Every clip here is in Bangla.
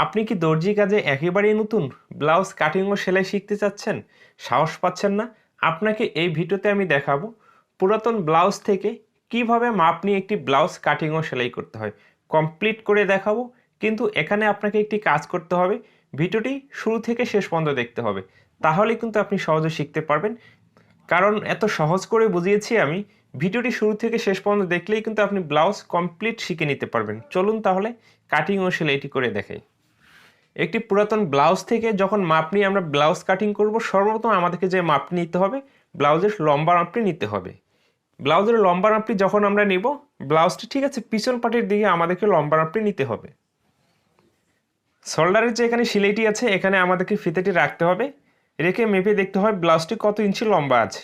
আপনি কি দর্জি কাজে একেবারেই নতুন, ব্লাউজ কাটিং ও সেলাই শিখতে চাচ্ছেন, সাহস পাচ্ছেন না? আপনাকে এই ভিডিওতে আমি দেখাবো পুরাতন ব্লাউজ থেকে কিভাবে মাপ নিয়ে একটি ব্লাউজ কাটিং ও সেলাই করতে হয়। কমপ্লিট করে দেখাবো, কিন্তু এখানে আপনাকে একটি কাজ করতে হবে। ভিডিওটি শুরু থেকে শেষ পর্যন্ত দেখতে হবে, তাহলে কিন্তু আপনি সহজে শিখতে পারবেন। কারণ এত সহজ করে বুঝিয়েছি আমি, ভিডিওটি শুরু থেকে শেষ পর্যন্ত দেখলেই কিন্তু আপনি ব্লাউজ কমপ্লিট শিখে নিতে পারবেন। চলুন তাহলে কাটিং ও সেলাইটি করে দেখাই। একটি পুরাতন ব্লাউজ থেকে যখন মাপ নিয়ে আমরা ব্লাউজ কাটিং করব, সর্বপ্রথম আমাদেরকে যে মাপটি নিতে হবে, ব্লাউজের লম্বা মাপটি নিতে হবে। ব্লাউজের লম্বা মাপটি যখন আমরা নিব, ব্লাউজটি ঠিক আছে পিছন পাটির দিকে আমাদেরকে লম্বা মাপটি নিতে হবে। শোল্ডারের যে এখানে সেলাইটি আছে, এখানে আমাদেরকে ফিতেটি রাখতে হবে, রেখে মেপে দেখতে হয় ব্লাউজটি কত ইঞ্চি লম্বা আছে।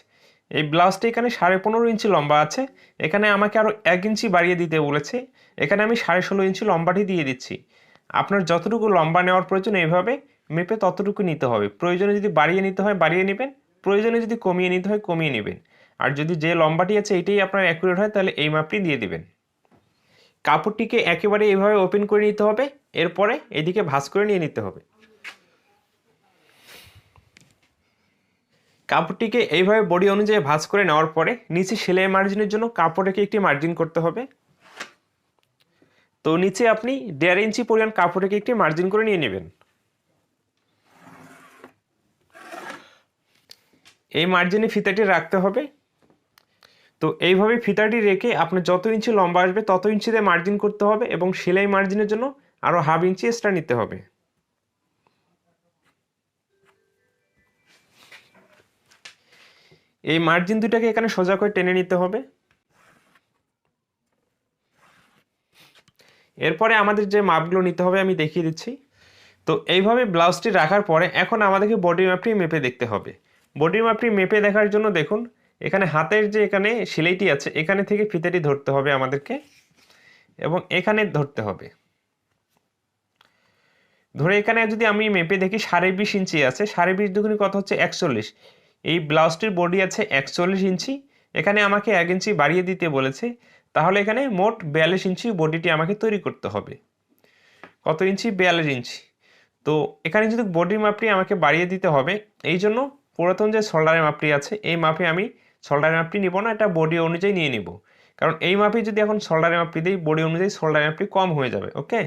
এই ব্লাউজটি এখানে 15.5 ইঞ্চি লম্বা আছে, এখানে আমাকে আরও 1 ইঞ্চি বাড়িয়ে দিতে বলেছে। এখানে আমি 16.5 ইঞ্চি লম্বাটি দিয়ে দিচ্ছি। আপনার যতটুকু লম্বা নেওয়ার প্রয়োজন এইভাবে মেপে ততটুকু নিতে হবে। প্রয়োজনে যদি বাড়িয়ে নিতে হয় বাড়িয়ে নেবেন, প্রয়োজনে যদি কমিয়ে নিতে হয় কমিয়ে নেবেন। আর যদি যে লম্বাটি আছে এটাই আপনার অ্যাকুরেট হয়, তাহলে এই মাপটি দিয়ে দিবেন। কাপড়টিকে একেবারে এইভাবে ওপেন করে নিতে হবে, এরপরে এদিকে ভাঁজ করে নিয়ে নিতে হবে। কাপড়টিকে এইভাবে বডি অনুযায়ী ভাঁজ করে নেওয়ার পরে নিচে সেলাই মার্জিনের জন্য কাপড়টাকে একটি মার্জিন করতে হবে। তো নিচে আপনি 1.5 ইঞ্চি পরিমাণ কাপড়টাকে একটি মার্জিন করে নিয়ে নেবেন। এই মার্জিনে ফিতাটি রাখতে হবে। তো এইভাবে ফিতাটি রেখে আপনার যত ইঞ্চি লম্বা আসবে তত ইঞ্চিতে মার্জিন করতে হবে, এবং সেলাই মার্জিনের জন্য আরও 1/2 ইঞ্চি এক্সট্রা নিতে হবে। এই মার্জিন দুটাকে এখানে সোজা করে টেনে নিতে হবে। এরপরে আমাদের যে মাপগুলো নিতে হবে আমি দেখিয়ে দিচ্ছি। তো এইভাবে ব্লাউজটি রাখার পরে এখন আমাদেরকে বডি মাপটি মেপে দেখতে হবে। বডি মাপটি মেপে দেখার জন্য দেখুন, এখানে হাতের যে এখানে সেলাইটি আছে এখানে থেকে ফিতাটি ধরতে হবে আমাদেরকে, এবং এখানে ধরতে হবে। ধরে এখানে যদি আমি মেপে দেখি 20.5 ইঞ্চি আছে, 20.5 দুগুণে কত হচ্ছে 41। এই ব্লাউজটির বডি আছে 41 ইঞ্চি, এখানে আমাকে 1 ইঞ্চি বাড়িয়ে দিতে বলেছে। তাহলে এখানে মোট 42 ইঞ্চি বডিটি আমাকে তৈরি করতে হবে। কত ইঞ্চি? 42 ইঞ্চি। তো এখানে যদি বডির মাপটি আমাকে বাড়িয়ে দিতে হবে, এই জন্য পুরাতন যে শোল্ডারের মাপটি আছে এই মাপে আমি শোল্ডারের মাপটি নিব না, এটা বডি অনুযায়ী নিয়ে নিব। কারণ এই মাপে যদি এখন শোল্ডারের মাপটি দিই, বডি অনুযায়ী শোল্ডারের মাপটি কম হয়ে যাবে। ওকে,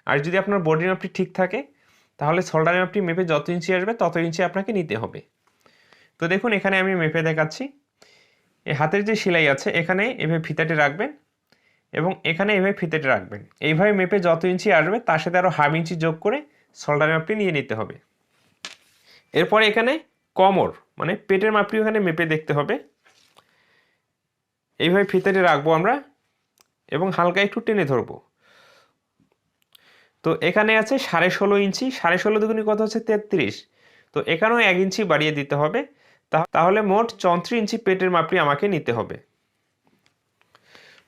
আর যদি আপনার বডির মাপটি ঠিক থাকে তাহলে শোল্ডারের মাপটি মেপে যত ইঞ্চি আসবে তত ইঞ্চি আপনাকে নিতে হবে। তো দেখুন এখানে আমি মেপে দেখাচ্ছি। এই হাতের যে সেলাই আছে এখানে এভাবে ফিতাটি রাখবেন, এবং এখানে এভাবে ফিতাটি রাখবেন। এইভাবে মেপে যত ইঞ্চি আসবে তার সাথে আরও 1/2 ইঞ্চি যোগ করে শোল্ডারের মাপটি নিয়ে নিতে হবে। এরপরে এখানে কোমর মানে পেটের মাপটি এখানে মেপে দেখতে হবে। এইভাবে ফিতাটি রাখবো আমরা, এবং হালকা একটু টেনে ধরবো। তো এখানে আছে 16.5 ইঞ্চি, 16.5 দুগুণে কত হচ্ছে 33। তো এখানেও 1 ইঞ্চি বাড়িয়ে দিতে হবে, তাহলে মোট 34 ইঞ্চি পেটের মাপটি আমাকে নিতে হবে।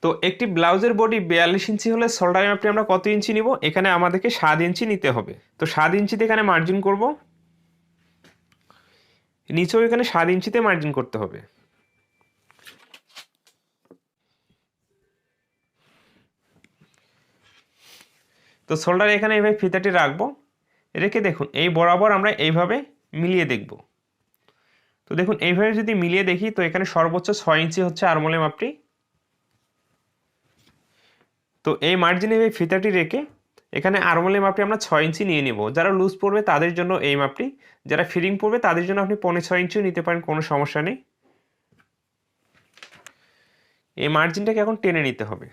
তো একটি ব্লাউজের বডি 42 ইঞ্চি হলে শোল্ডারের মাপটি আমরা কত ইঞ্চি নিব? এখানে আমাদেরকে 7 ইঞ্চি নিতে হবে। তো 7 ইঞ্চিতে এখানে মার্জিন করব, নিচেও এখানে 7 ইঞ্চিতে মার্জিন করতে হবে। তো শোল্ডার এখানে এইভাবে ফিতাটি রাখবো, রেখে দেখুন এই বরাবর আমরা এইভাবে মিলিয়ে দেখব। তো দেখুন এইভাবে যদি মিলিয়ে দেখি, তো এখানে সর্বোচ্চ 6 ইঞ্চি হচ্ছে আরমোলের মাপটি। তো এই মার্জিনে এই ফিতাটি রেখে এখানে আরমোলের মাপটি আমরা 6 ইঞ্চি নিয়ে নিব। যারা লুজ পড়বে তাদের জন্য এই মাপটি, যারা ফিটিং পড়বে তাদের জন্য আপনি 5.5 ইঞ্চিও নিতে পারেন, কোনো সমস্যা নেই। এই মার্জিনটাকে এখন টেনে নিতে হবে।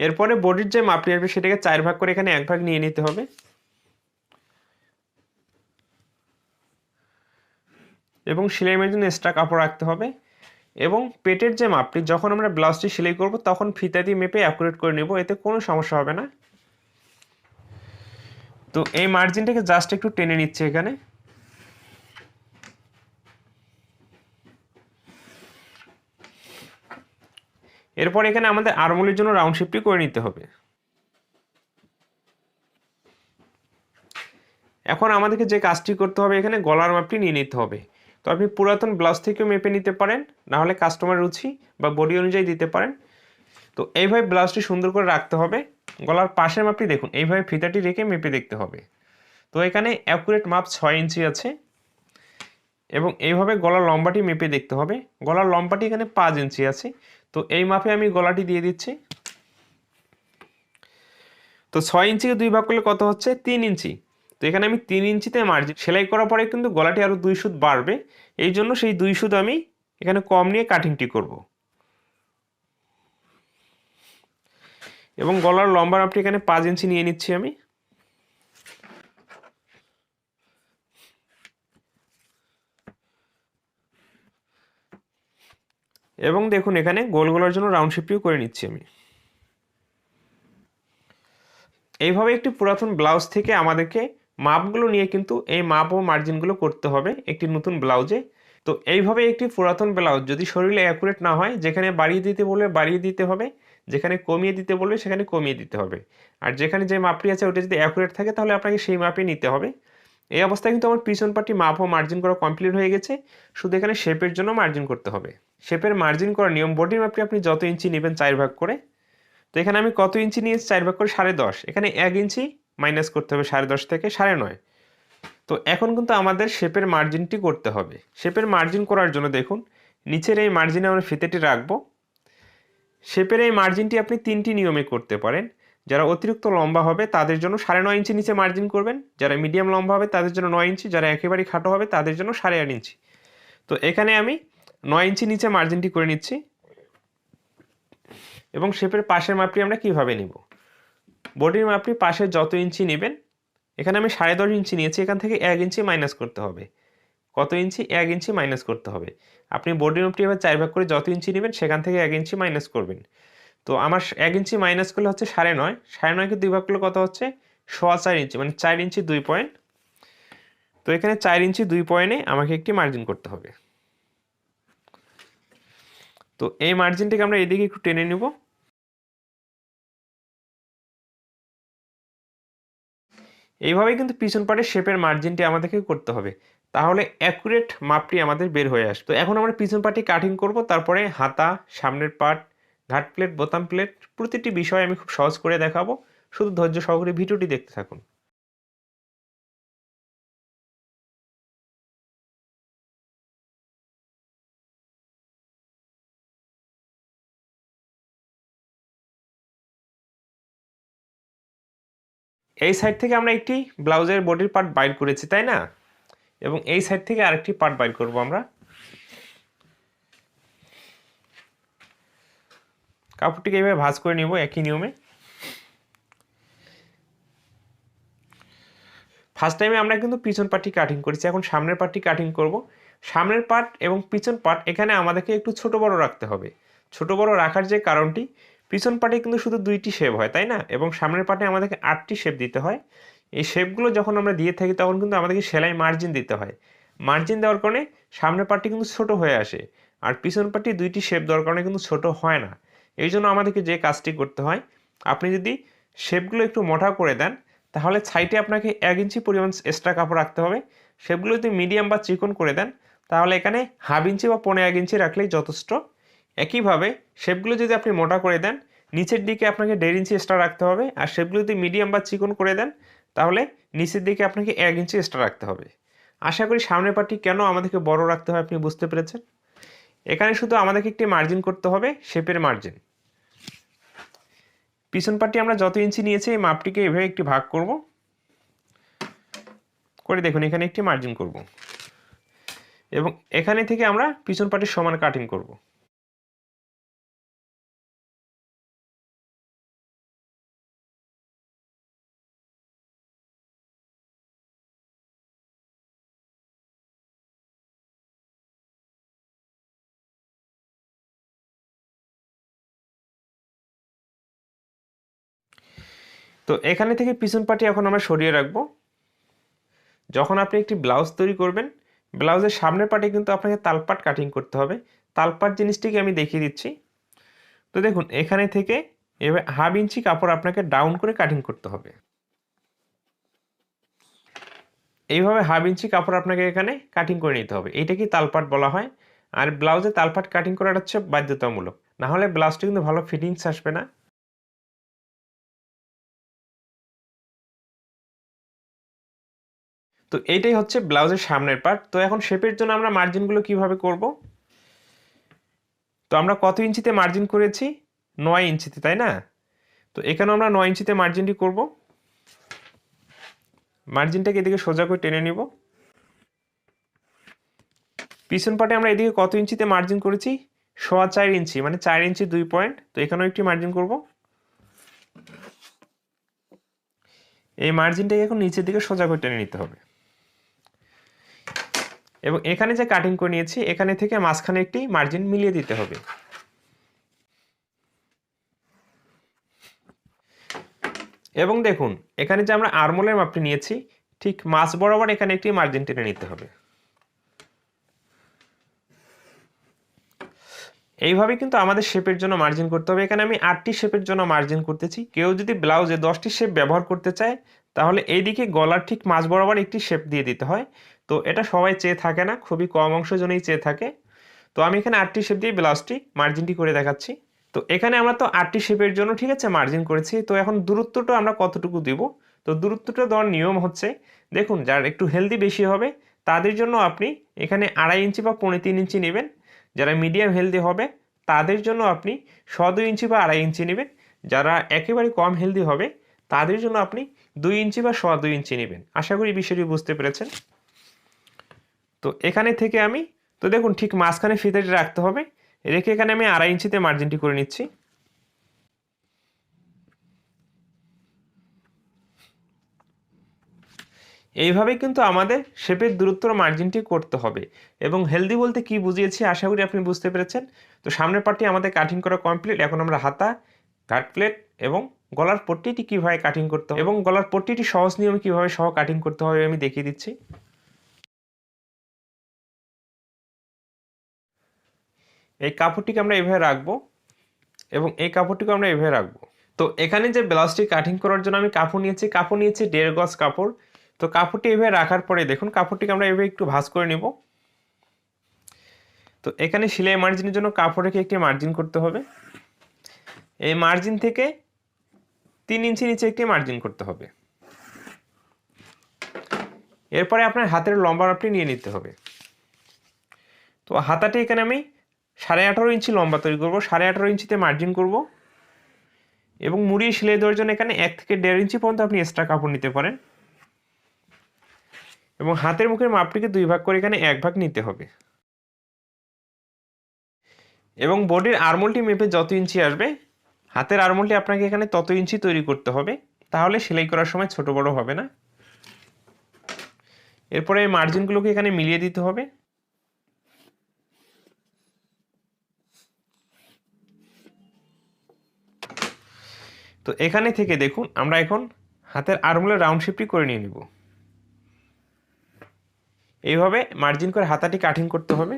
এরপরে বডির যে মাপটি আসবে সেটাকে 4 ভাগ করে এখানে 1 ভাগ নিয়ে নিতে হবে, এবং সেলাই মেশিনে এক্সট্রা কাপড় রাখতে হবে। এবং পেটের যে মাপটি যখন আমরা ব্লাউজটি সেলাই করব তখন ফিতা দিয়ে মেপে অ্যাকুরেট করে নেব, এতে কোনো সমস্যা হবে না। তো এই মার্জিনটাকে জাস্ট একটু টেনে নিচ্ছে এখানে। এরপর এখানে আমাদের আরমোলের জন্য রাউন্ড শেপটি করে নিতে হবে। এখন আমাদেরকে যে কাজটি করতে হবে, এখানে গলার মাপটি নিয়ে নিতে হবে। তো আপনি পুরাতন ব্লাউজ থেকেও মেপে নিতে পারেন, না হলে কাস্টমার রুচি বা বডি অনুযায়ী দিতে পারেন। তো তো এইভাবে ব্লাউজটি সুন্দর করে রাখতে হবে। গলার পাশের মাপটি দেখুন, এইভাবে ফিতাটি রেখে মেপে দেখতে হবে। তো এখানে অ্যাকুরেট মাপ 6 ইঞ্চি আছে এবং এইভাবে গলার লম্বাটি মেপে দেখতে হবে। গলার লম্বাটি এখানে 5 ইঞ্চি আছে। তো এই মাপে আমি গলাটি দিয়ে দিচ্ছি। তো 6 ইঞ্চিকে 2 ভাগ করলে কত হচ্ছে? 3 ইঞ্চি। তো এখানে আমি 3 ইঞ্চিতে মার্জিন সেলাই করার পরে কিন্তু গলাটি আরও 2 সুত বাড়বে, এই জন্য সেই 2 সুত আমি এখানে কম নিয়ে কাটিংটি করব। এবং গলার লম্বা মাপটি এখানে 5 ইঞ্চি নিয়ে নিচ্ছি আমি। এবং দেখুন এখানে গোল গলার জন্য রাউন্ড শেপটিও করে নিচ্ছি আমি। এইভাবে একটি পুরাতন ব্লাউজ থেকে আমাদেরকে মাপগুলো নিয়ে কিন্তু এই মাপ ও মার্জিনগুলো করতে হবে একটি নতুন ব্লাউজে। তো এইভাবে একটি পুরাতন ব্লাউজ যদি শরীরে অ্যাকুরেট না হয়, যেখানে বাড়িয়ে দিতে বলবে বাড়িয়ে দিতে হবে, যেখানে কমিয়ে দিতে বলবে সেখানে কমিয়ে দিতে হবে। আর যেখানে যে মাপটি আছে ওটা যদি অ্যাকুরেট থাকে তাহলে আপনাকে সেই মাপে নিতে হবে। এই অবস্থায় কিন্তু আমার পিছন পাটি মাপ ও মার্জিন করা কমপ্লিট হয়ে গেছে, শুধু এখানে শেপের জন্য মার্জিন করতে হবে। শেপের মার্জিন করার নিয়ম, বডির মাপটি আপনি যত ইঞ্চি নেবেন 4 ভাগ করে। তো এখানে আমি কত ইঞ্চি নিয়েছি? 4 ভাগ করে 10.5। এখানে 1 ইঞ্চি মাইনাস করতে হবে 10.5 থেকে 9.5। তো এখন কিন্তু আমাদের শেপের মার্জিনটি করতে হবে। শেপের মার্জিন করার জন্য দেখুন নিচের এই মার্জিনে আমরা ফিতেটি রাখবো। শেপের এই মার্জিনটি আপনি 3টি নিয়মে করতে পারেন। যারা অতিরিক্ত লম্বা হবে তাদের জন্য 9.5 ইঞ্চি নিচে মার্জিন করবেন, যারা মিডিয়াম লম্বা হবে তাদের জন্য 9 ইঞ্চি, যারা একেবারেই খাটো হবে তাদের জন্য 8.5 ইঞ্চি। তো এখানে আমি 9 ইঞ্চি নিচে মার্জিনটি করে নিচ্ছি। এবং শেপের পাশের মাপটি আমরা কিভাবে নিব? বডির মাপটি পাশে যত ইঞ্চি নেবেন, এখানে আমি 10.5 ইঞ্চি নিয়েছি, এখান থেকে 1 ইঞ্চি মাইনাস করতে হবে। কত ইঞ্চি? 1 ইঞ্চি মাইনাস করতে হবে। আপনি বডির মাপটি এবার 4 ভাগ করে যত ইঞ্চি নেবেন সেখান থেকে 1 ইঞ্চি মাইনাস করবেন। তো আমার 1 ইঞ্চি মাইনাস করলে হচ্ছে 9.5, 9.5কে 2 ভাগ করলে কত হচ্ছে? 4.25 ইঞ্চি, মানে 4 ইঞ্চি 2 পয়েন্ট। তো এখানে 4 ইঞ্চি 2 পয়েন্টে আমাকে একটি মার্জিন করতে হবে। তো এই মার্জিনটিকে আমরা এদিকে একটু টেনে নেব। এইভাবেই কিন্তু পিছন পাটের শেপের মার্জিনটি আমাদেরকে করতে হবে, তাহলে অ্যাকুরেট মাপটি আমাদের বের হয়ে আসবে। তো এখন আমরা পিছন পাটি কাটিং করব, তারপরে হাতা, সামনের পাট, ঘাট প্লেট, বোতাম প্লেট প্রতিটি বিষয় আমি খুব সহজ করে দেখাবো। শুধু ধৈর্য সহকারে ভিডিওটি দেখতে থাকুন। এই সাইড থেকে আমরা একটি ব্লাউজের বডির পার্ট বাইর করেছি, তাই না? এবং এই সাইড থেকে আরেকটি পার্ট বাইর করব আমরা। কাপড়টিকে এইভাবে ভাঁজ করে নিব একই নিয়মে। ফার্স্ট টাইমে আমরা কিন্তু পিছন পার্টটি কাটিং করেছি, এখন সামনের পার্টটি কাটিং করব। সামনের পার্ট এবং পিছন পার্ট এখানে আমাদেরকে একটু ছোট বড় রাখতে হবে। ছোট বড় রাখার যে কারণটি, পিছন পার্টে কিন্তু শুধু 2টি শেপ হয়, তাই না? এবং সামনের পার্টে আমাদেরকে 8টি শেপ দিতে হয়। এই শেপগুলো যখন আমরা দিয়ে থাকি তখন কিন্তু আমাদেরকে সেলাই মার্জিন দিতে হয়। মার্জিন দেওয়ার কারণে সামনের পার্টটি কিন্তু ছোট হয়ে আসে, আর পিছন পার্টটি 2টি শেপ দেওয়ার কারণে কিন্তু ছোট হয় না। এই জন্য আমাদেরকে যে কাজটি করতে হয়, আপনি যদি শেপগুলো একটু মোটা করে দেন তাহলে সাইডে আপনাকে 1 ইঞ্চি পরিমাণ এক্সট্রা কাপড় রাখতে হবে। শেপগুলো যদি মিডিয়াম বা চিকন করে দেন তাহলে এখানে 1/2 ইঞ্চি বা 1.5 ইঞ্চি রাখলেই যথেষ্ট। একইভাবে শেপগুলো যদি আপনি মোটা করে দেন নিচের দিকে আপনাকে 1.5 ইঞ্চি এক্সট্রা রাখতে হবে, আর শেপগুলো যদি মিডিয়াম বা চিকন করে দেন তাহলে নিচের দিকে আপনাকে 1 ইঞ্চি এক্সট্রা রাখতে হবে। আশা করি সামনের পার্টটি কেন আমাদেরকে বড় রাখতে হয় আপনি বুঝতে পেরেছেন। এখানে শুধু আমাদেরকে একটি মার্জিন করতে হবে, শেপের মার্জিন। পিছন পার্টটি আমরা যত ইঞ্চি নিয়েছি এই মাপটিকে এভাবে একটি ভাগ করব করে, দেখুন এখানে একটি মার্জিন করব এবং এখানে থেকে আমরা পিছন পার্টির সমান কাটিং করব। তো এখানে থেকে পিছন পার্টি এখন আমরা সরিয়ে রাখবো। যখন আপনি একটি ব্লাউজ তৈরি করবেন, ব্লাউজের সামনের পার্টে কিন্তু আপনাকে তালপাট কাটিং করতে হবে। তালপাট জিনিসটিকে আমি দেখিয়ে দিচ্ছি। তো দেখুন এখানে থেকে এবার 1/2 ইঞ্চি কাপড় আপনাকে ডাউন করে কাটিং করতে হবে। এইভাবে 1/2 ইঞ্চি কাপড় আপনাকে এখানে কাটিং করে নিতে হবে, এইটাকেই তালপাট বলা হয়। আর ব্লাউজে তালপাট কাটিং করাটা হচ্ছে বাধ্যতামূলক, না হলে ব্লাউজটি কিন্তু ভালো ফিটিংস আসবে না। তো এইটাই হচ্ছে ব্লাউজের সামনের পার্ট। তো এখন শেপের জন্য আমরা মার্জিনগুলো কিভাবে করব? তো আমরা কত ইঞ্চিতে মার্জিন করেছি? 9 ইঞ্চিতে, তাই না? তো এখানে আমরা 9 ইঞ্চিতে মার্জিনটি করব। মার্জিনটাকে এদিকে সোজা করে টেনে নিব। পিছন পাটে আমরা এদিকে কত ইঞ্চিতে মার্জিন করেছি? 4.25 ইঞ্চি, মানে 4 ইঞ্চি 2 পয়েন্ট। তো এখানেও একটি মার্জিন করব। এই মার্জিনটাকে এখন নিচের দিকে সোজা করে টেনে নিতে হবে। এবং এখানে যে কাটিং করে নিয়েছি এখানে থেকে মাঝখানে একটি মার্জিন মিলিয়ে দিতে হবে। এবং দেখুন এখানে যে আমরা আর্মহোলের মাপটি নিয়েছি ঠিক মাঝ বরাবর এখানে একটি মার্জিন টেনে নিতে হবে। এইভাবে কিন্তু আমাদের শেপের জন্য মার্জিন করতে হবে। এখানে আমি 8টি শেপের জন্য মার্জিন করতেছি। কেউ যদি ব্লাউজে 10টি শেপ ব্যবহার করতে চায় তাহলে এইদিকে গলার ঠিক মাঝ বরাবর একটি শেপ দিয়ে দিতে হয়। তো এটা সবাই চেয়ে থাকে না, খুবই কম অংশ জনই চেয়ে থাকে। তো আমি এখানে 8টি শেপ দিয়ে ব্লাউজটি মার্জিনটি করে দেখাচ্ছি। তো এখানে আমরা তো 8টি শেপের জন্য ঠিক আছে মার্জিন করেছি। তো এখন দূরত্বটা আমরা কতটুকু দিব? তো দূরত্বটা দেওয়ার নিয়ম হচ্ছে, দেখুন যার একটু হেলদি বেশি হবে তাদের জন্য আপনি এখানে 2.5 ইঞ্চি বা 3.25 ইঞ্চি নেবেন। যারা মিডিয়াম হেলদি হবে তাদের জন্য আপনি 2.25 ইঞ্চি বা 2.5 ইঞ্চি নেবেন। যারা একেবারে কম হেলদি হবে তাদের জন্য আপনি 2 ইঞ্চি বা 2.25 ইঞ্চি নেবেন। আশা করি বিষয়টি বুঝতে পেরেছেন। তো এখানে থেকে আমি তো দেখুন ঠিক মাঝখানে ফিতাটি রাখতে হবে, রেখে এখানে আমি 2.5 ইঞ্চিতে মার্জিনটি করে নিচ্ছি। এইভাবে কিন্তু আমাদের শেপের দূরত্বর মার্জিনটি করতে হবে। এবং হেলদি বলতে কি বুঝিয়েছি আশা করি আপনি বুঝতে পেরেছেন। তো সামনের পার্টটি আমাদের কাটিং করা কমপ্লিট। এখন আমরা হাতা, কাট প্লেট এবং গলার পট্টিটি কীভাবে কাটিং করতে হবে এবং গলার পট্টিটি সহজ নিয়মে কীভাবে সহ কাটিং করতে হবে আমি দেখিয়ে দিচ্ছি। এই কাপড়টিকে আমরা এভাবে রাখবো এবং এই কাপড়টিকে আমরা এভাবে রাখবো। তো এখানে যে ব্লাউজটি কাটিং করার জন্য আমি কাপড় নিয়েছি 1.5 গজ কাপড়। তো কাপড়টি এভাবে রাখার পরে দেখুন কাপড়টিকে আমরা এভাবে একটু ভাঁজ করে নিব। তো এখানে সেলাই মার্জিনের জন্য কাপড় রেখে একটি মার্জিন করতে হবে। এই মার্জিন থেকে 3 ইঞ্চি নিচে একটি মার্জিন করতে হবে। এরপরে আপনার হাতের লম্বা মাপটি নিয়ে নিতে হবে। তো হাতাটি এখানে আমি 18.5 ইঞ্চি লম্বা তৈরি করব। 18.5 ইঞ্চিতে মার্জিন করব এবং মুড়িয়ে সেলাই দেওয়ার জন্য এখানে 1 থেকে 1.5 ইঞ্চি পর্যন্ত আপনি এক্সট্রা কাপড় নিতে পারেন। এবং হাতের মুখের মাপটিকে 2 ভাগ করে এখানে 1 ভাগ নিতে হবে। এবং বডির আর্মহোলটি মেপে যত ইঞ্চি আসবে হাতের আর্মহোলটি আপনাকে এখানে তত ইঞ্চি তৈরি করতে হবে, তাহলে সেলাই করার সময় ছোট বড় হবে না। এরপরে এই মার্জিনগুলোকে এখানে মিলিয়ে দিতে হবে। তো এখানে থেকে দেখুন আমরা এখন হাতের আর্মহোলের রাউন্ড শেপটি করে নিয়ে নিব। এইভাবে মার্জিন করে হাতাটি কাটিং করতে হবে।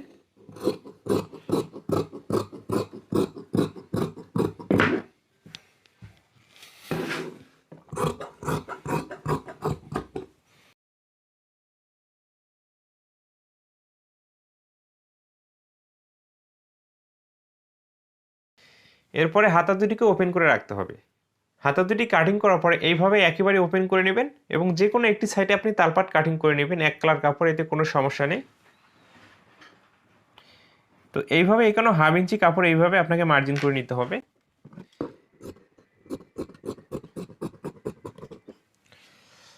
এরপরে হাতা দুটিকে ওপেন করে রাখতে হবে। হাতা দুটি কাটিং করার পরে এইভাবে একেবারে ওপেন করে নেবেন এবং যে কোনো একটি সাইডে আপনি তালপাট কাটিং করে নেবেন, এক কালার কাপড়, এতে কোনো সমস্যা নেই। তো এইভাবে এখানে 1/2 ইঞ্চি কাপড় এইভাবে আপনাকে মার্জিন করে নিতে হবে।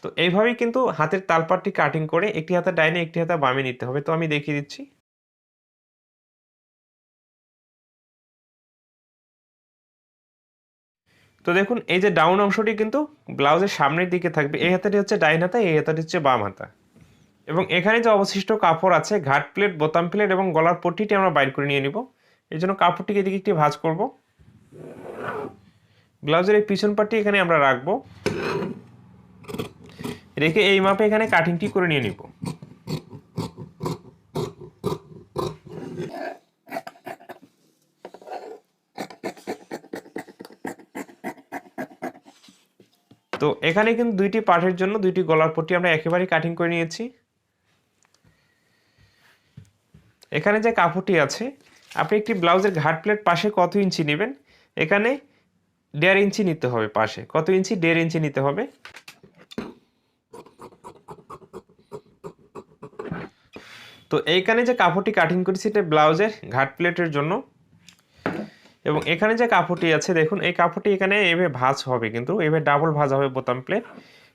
তো এইভাবেই কিন্তু হাতের তালপাটটি কাটিং করে একটি হাতা ডাইনে একটি হাতা বামে নিতে হবে। তো আমি দেখিয়ে দিচ্ছি। তো দেখুন এই যে ডাউন অংশটি কিন্তু ব্লাউজের সামনের দিকে থাকবে। এই হাতাটি হচ্ছে ডাইন হাতা, এই হাতাটি হচ্ছে বাম হাতা। এবং এখানে যে অবশিষ্ট কাপড় আছে ঘাট প্লেট, বোতাম প্লেট এবং গলার পট্টিটি আমরা বাইর করে নিয়ে নিব। এই জন্য কাপড়টিকে এদিকে একটি ভাঁজ করব। ব্লাউজের এই পিছন পাটটি এখানে আমরা রাখবো, রেখে এই মাপে এখানে কাটিংটি করে নিয়ে নিব। তো এখানে কিন্তু দুইটি পার্টের জন্য দুইটি গলার পট্টি আমরা একেবারে কাটিং করে নিয়েছি। এখানে যে কাপড়টি আছে আপনি একটি ব্লাউজের ঘাট প্লেট পাশে কত ইঞ্চি নেবেন, এখানে 1.5 ইঞ্চি নিতে হবে। পাশে কত ইঞ্চি, 1.5 ইঞ্চি নিতে হবে। তো এইখানে যে কাপড়টি কাটিং করেছি এটা ব্লাউজের ঘাট প্লেটের জন্য, এবং এখানে যে কাপড়টি আছে দেখুন এই কাপড়টি এখানে এভাবে ভাঁজ হবে, কিন্তু এভাবে ডাবল ভাঁজ হবে বোতাম প্লেট।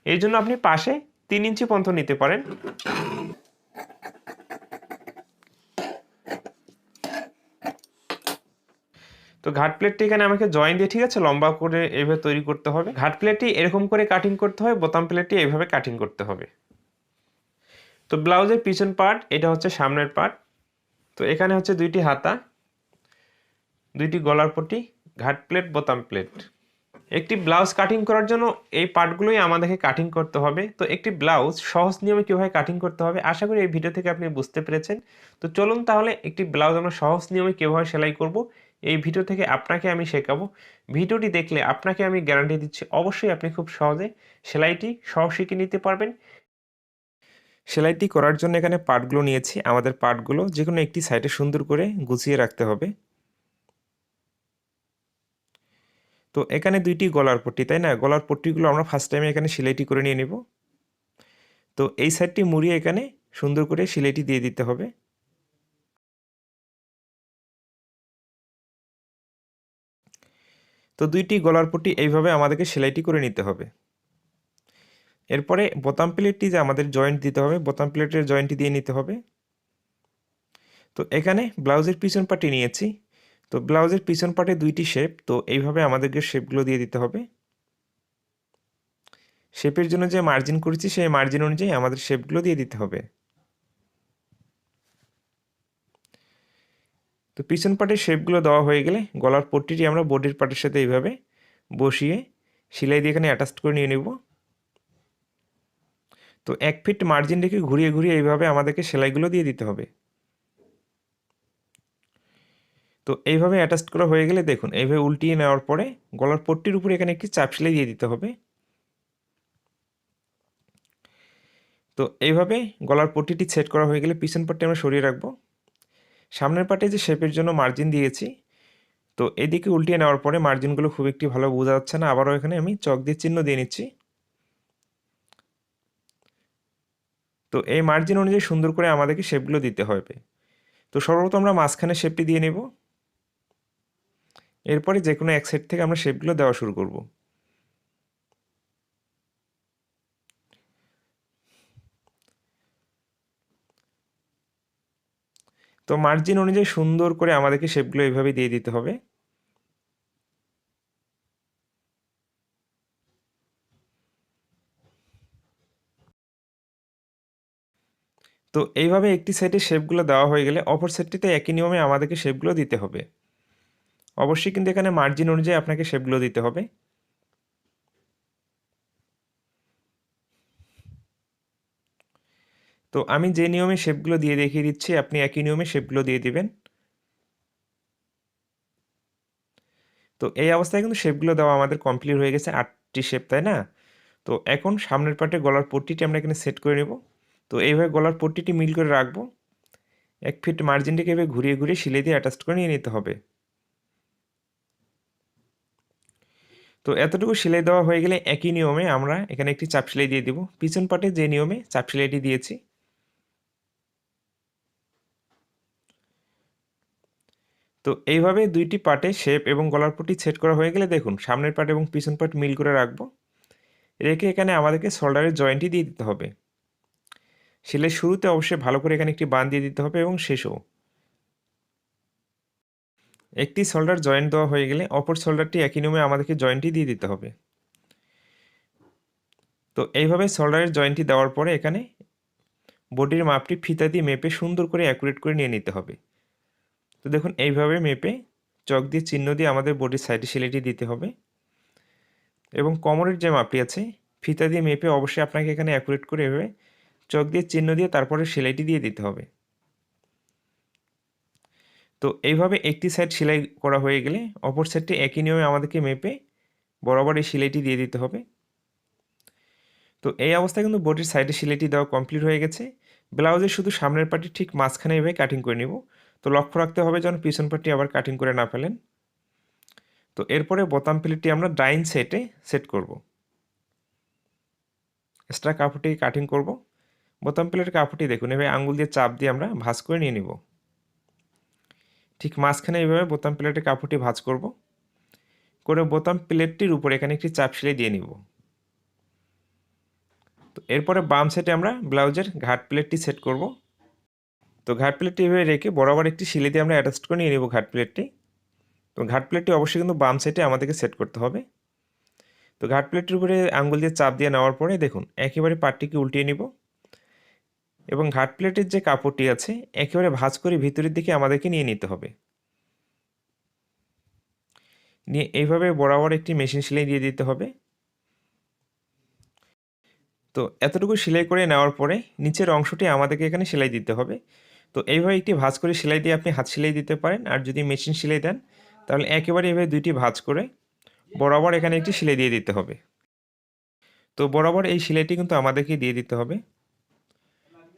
এই জন্য আপনি পাশে 3 ইঞ্চি পর্যন্ত নিতে পারেন। তো ঘাট প্লেটটি এখানে আমাকে জয়েন দিয়ে ঠিক আছে লম্বা করে এইভাবে তৈরি করতে হবে। ঘাট প্লেটটি এরকম করে কাটিং করতে হবে, বোতাম প্লেটটি এইভাবে কাটিং করতে হবে। তো ব্লাউজের পিছন পার্ট, এটা হচ্ছে সামনের পার্ট। তো এখানে হচ্ছে 2টি হাতা, 2টি গলার পট্টি, ঘাট প্লেট, বোতাম প্লেট। একটি ব্লাউজ কাটিং করার জন্য এই পার্টগুলোই আমাদেরকে কাটিং করতে হবে। তো একটি ব্লাউজ সহজ নিয়মে কীভাবে কাটিং করতে হবে আশা করি এই ভিডিও থেকে আপনি বুঝতে পেরেছেন। তো চলুন তাহলে একটি ব্লাউজ আমরা সহজ নিয়মে কীভাবে সেলাই করব এই ভিডিও থেকে আপনাকে আমি শেখাবো। ভিডিওটি দেখলে আপনাকে আমি গ্যারান্টি দিচ্ছি অবশ্যই আপনি খুব সহজে সেলাইটি সহজ শিখে নিতে পারবেন। সেলাইটি করার জন্য এখানে পার্টগুলো নিয়েছি। আমাদের পার্টগুলো যে কোনো একটি সাইডে সুন্দর করে গুছিয়ে রাখতে হবে। তো এখানে 2টি গলার পট্টি, তাই না? গলার পট্টিগুলো আমরা ফার্স্ট টাইমে এখানে সেলাইটি করে নিয়ে নেব। তো এই সাইডটি মুড়িয়ে এখানে সুন্দর করে সেলাইটি দিয়ে দিতে হবে। তো 2টি গলার পট্টি এইভাবে আমাদেরকে সেলাইটি করে নিতে হবে। এরপরে বোতাম প্লেটটি যে আমাদের জয়েন্ট দিতে হবে, বোতাম প্লেটের জয়েন্টটি দিয়ে নিতে হবে। তো এখানে ব্লাউজের পিছন পার্টটি নিয়েছি। তো ব্লাউজের পিছন পার্টে 2টি শেপ, তো এইভাবে আমাদেরকে শেপগুলো দিয়ে দিতে হবে। শেপের জন্য যে মার্জিন করেছি সেই মার্জিন অনুযায়ী আমাদের শেপগুলো দিয়ে দিতে হবে। তো পিছন পার্টের শেপগুলো দেওয়া হয়ে গেলে গলার পট্টিটি আমরা বডির পার্টের সাথে এইভাবে বসিয়ে সেলাই দিয়ে এখানে অ্যাটাচ করে নিয়ে নেব। তো 1 ফিট মার্জিন রেখে ঘুরিয়ে ঘুরিয়ে এইভাবে আমাদেরকে সেলাইগুলো দিয়ে দিতে হবে। তো এইভাবে অ্যাটাচ করা হয়ে গেলে দেখুন এইভাবে উল্টিয়ে নেওয়ার পরে গলার পট্টির উপরে এখানে একটি চাপ সেলাই দিয়ে দিতে হবে। তো এইভাবে গলার পট্টিটি সেট করা হয়ে গেলে পিছন পার্টটি আমরা সরিয়ে রাখবো। সামনের পার্টে যে শেপের জন্য মার্জিন দিয়েছি, তো এদিকে উল্টিয়ে নেওয়ার পরে মার্জিনগুলো খুব একটি ভালো বোঝা যাচ্ছে না, আবারও এখানে আমি চক দিয়ে চিহ্ন দিয়ে নিচ্ছি। তো এই মার্জিন অনুযায়ী সুন্দর করে আমাদেরকে শেপগুলো দিতে হবে। তো সর্বপ্রথম আমরা মাঝখানে শেপটি দিয়ে নেব। এরপরে যে কোনো এক সাইড থেকে আমরা শেপগুলো দেওয়া শুরু করব। তো মার্জিন অনুযায়ী সুন্দর করে আমাদেরকে শেপগুলো এইভাবে দিয়ে দিতে হবে। তো এইভাবে একটি সাইডে শেপগুলো দেওয়া হয়ে গেলে অপর সাইডটিতে একই নিয়মে আমাদেরকে শেপগুলো দিতে হবে। অবশ্যই কিন্তু এখানে মার্জিন অনুযায়ী আপনাকে শেপগুলো দিতে হবে। তো আমি যে নিয়মে শেপগুলো দিয়ে দেখিয়ে দিচ্ছি আপনি একই নিয়মে শেপগুলো দিয়ে দিবেন। তো এই অবস্থায় কিন্তু শেপগুলো দেওয়া আমাদের কমপ্লিট হয়ে গেছে, 8টি শেপ, তাই না? তো এখন সামনের পার্টে গলার পট্টিটি আমরা এখানে সেট করে নেব। তো এইভাবে গলার পট্টিটি মিল করে রাখবো। 1 ফিট মার্জিনটিকে এভাবে ঘুরিয়ে ঘুরিয়ে সেলাই দিয়ে অ্যাটাচ করে নিয়ে নিতে হবে। তো এতটুকু সেলাই দেওয়া হয়ে গেলে একই নিয়মে আমরা এখানে একটি চাপ সেলাই দিয়ে দিব পিছন পার্টে যে নিয়মে চাপ সেলাইটি দিয়েছি। তো এইভাবে 2টি পার্টে শেপ এবং গলার পট্টি সেট করা হয়ে গেলে দেখুন সামনের পার্ট এবং পিছন পার্ট মিল করে রাখবো। রেখে এখানে আমাদেরকে শোল্ডারের জয়েন্টটি দিয়ে দিতে হবে। সেলাই শুরুতে অবশ্যই ভালো করে এখানে একটি বাঁধ দিয়ে দিতে হবে এবং শেষও। একটি শোল্ডার জয়েন্ট দেওয়া হয়ে গেলে অপর শোল্ডারটি একই নিয়মে আমাদেরকে জয়েন্টটি দিয়ে দিতে হবে। তো এইভাবে শোল্ডারের জয়েন্টটি দেওয়ার পরে এখানে বডির মাপটি ফিতা দিয়ে মেপে সুন্দর করে অ্যাকুরেট করে নিয়ে নিতে হবে। তো দেখুন এইভাবে মেপে চক দিয়ে চিহ্ন দিয়ে আমাদের বডির সাইডে সেলাইটি দিতে হবে। এবং কোমরের যে মাপটি আছে ফিতা দিয়ে মেপে অবশ্যই আপনাকে এখানে অ্যাকুরেট করে এভাবে চক দিয়ে চিহ্ন দিয়ে তারপরে সেলাইটি দিয়ে দিতে হবে। তো এইভাবে একটি সাইড সেলাই করা হয়ে গেলে অপর সাইডটি একই নিয়মে আমাদেরকে মেপে বরাবর এই সেলাইটি দিয়ে দিতে হবে। তো এই অবস্থায় কিন্তু বডির সাইডে সেলাইটি দেওয়া কমপ্লিট হয়ে গেছে। ব্লাউজের শুধু সামনের পার্টি ঠিক মাঝখানে এভাবে কাটিং করে নেব। তো লক্ষ্য রাখতে হবে যেন পিছন পাটটি আবার কাটিং করে না ফেলেন। তো এরপরে বোতাম প্লেটটি আমরা ডাইন সেটে সেট করব। এক্সট্রা কাপড়টি কাটিং করব। বোতাম প্লেটের কাপড়টি দেখুন এভাবে আঙ্গুল দিয়ে চাপ দিয়ে আমরা ভাঁজ করে নিয়ে নিব। ঠিক মাঝখানে এইভাবে বোতাম প্লেটের কাপড়টি ভাঁজ করব, করে বোতাম প্লেটটির উপর এখানে একটি চাপ সেলাই দিয়ে নিব। তো এরপরে বাম সাইডে আমরা ব্লাউজের ঘাট প্লেটটি সেট করব। তো ঘাট প্লেটটি এভাবে রেখে বরাবর একটি সেলাই দিয়ে আমরা অ্যাটাচ করে নিয়ে নেব ঘাট প্লেটটি। তো ঘাট প্লেটটি অবশ্যই কিন্তু বাম সাইডে আমাদেরকে সেট করতে হবে। তো ঘাট প্লেটটির উপরে আঙ্গুল দিয়ে চাপ দিয়ে নেওয়ার পরে দেখুন একেবারে পাটটিকে উল্টিয়ে নিব এবং ঘাট প্লেটের যে কাপড়টি আছে একেবারে ভাঁজ করে ভিতরের দিকে আমাদেরকে নিয়ে নিতে হবে। নিয়ে এইভাবে বরাবর একটি মেশিন সেলাই দিয়ে দিতে হবে। তো এতটুকু সেলাই করে নেওয়ার পরে নিচের অংশটি আমাদেরকে এখানে সেলাই দিতে হবে। তো এইভাবে একটি ভাঁজ করে সেলাই দিয়ে আপনি হাত সেলাই দিতে পারেন, আর যদি মেশিন সেলাই দেন তাহলে একেবারে এভাবে দুইটি ভাঁজ করে বরাবর এখানে একটি সেলাই দিয়ে দিতে হবে। তো বরাবর এই সেলাইটি কিন্তু আমাদেরকে দিয়ে দিতে হবে।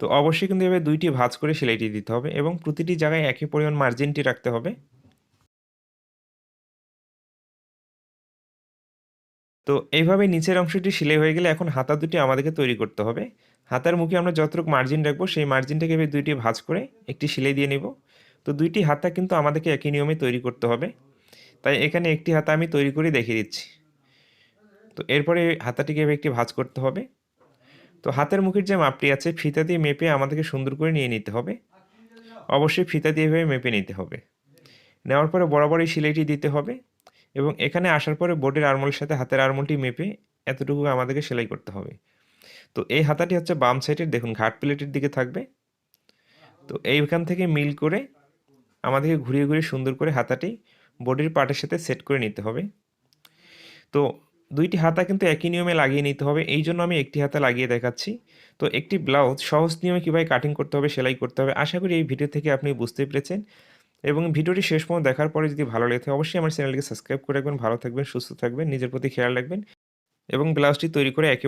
তো অবশ্যই কিন্তু এভাবে দুইটি ভাঁজ করে সেলাইটি দিতে হবে এবং প্রতিটি জায়গায় একই পরিমাণ মার্জিনটি রাখতে হবে। তো এইভাবে নিচের অংশটি সেলাই হয়ে গেলে এখন হাতা দুটি আমাদেরকে তৈরি করতে হবে। হাতার মুখে আমরা যতটুকু মার্জিন রাখবো সেই মার্জিনটাকে এভাবে দুইটি ভাঁজ করে একটি সেলাই দিয়ে নেব। তো দুইটি হাতা কিন্তু আমাদেরকে একই নিয়মে তৈরি করতে হবে, তাই এখানে একটি হাতা আমি তৈরি করে দেখিয়ে দিচ্ছি। তো এরপরে হাতাটিকে এভাবে একটি ভাঁজ করতে হবে। তো হাতের মুখের যে মাপটি আছে ফিতা দিয়ে মেপে আমাদেরকে সুন্দর করে নিয়ে নিতে হবে। অবশ্যই ফিতা দিয়ে এভাবে মেপে নিতে হবে। নেওয়ার পরে বরাবর এই সেলাইটি দিতে হবে এবং এখানে আসার পরে বোর্ডের আরমোলের সাথে হাতের আরমোলটি মেপে এতটুকু আমাদেরকে সেলাই করতে হবে। তো এই হাতাটি হচ্ছে বাম সাইডের, দেখুন ঘাট প্লেটের দিকে থাকবে। তো এইখান থেকে মিল করে আমাদেরকে ঘুরিয়ে ঘুরিয়ে সুন্দর করে হাতাটি বডির পার্টের সাথে সেট করে নিতে হবে। তো দুইটি হাতা কিন্তু একই নিয়মে লাগিয়ে নিতে হবে, এই জন্য আমি একটি হাতা লাগিয়ে দেখাচ্ছি। তো একটি ব্লাউজ সহজ নিয়মে কীভাবে কাটিং করতে হবে, সেলাই করতে হবে, আশা করি এই ভিডিও থেকে আপনি বুঝতে পেরেছেন। এবং ভিডিওটি শেষ পর্যন্ত দেখার পরে যদি ভালো লেগে থাকে অবশ্যই আমার চ্যানেলটিকে সাবস্ক্রাইব করে রাখবেন। ভালো থাকবেন, সুস্থ থাকবেন, নিজের প্রতি খেয়াল রাখবেন এবং ব্লাউজটি তৈরি করে একে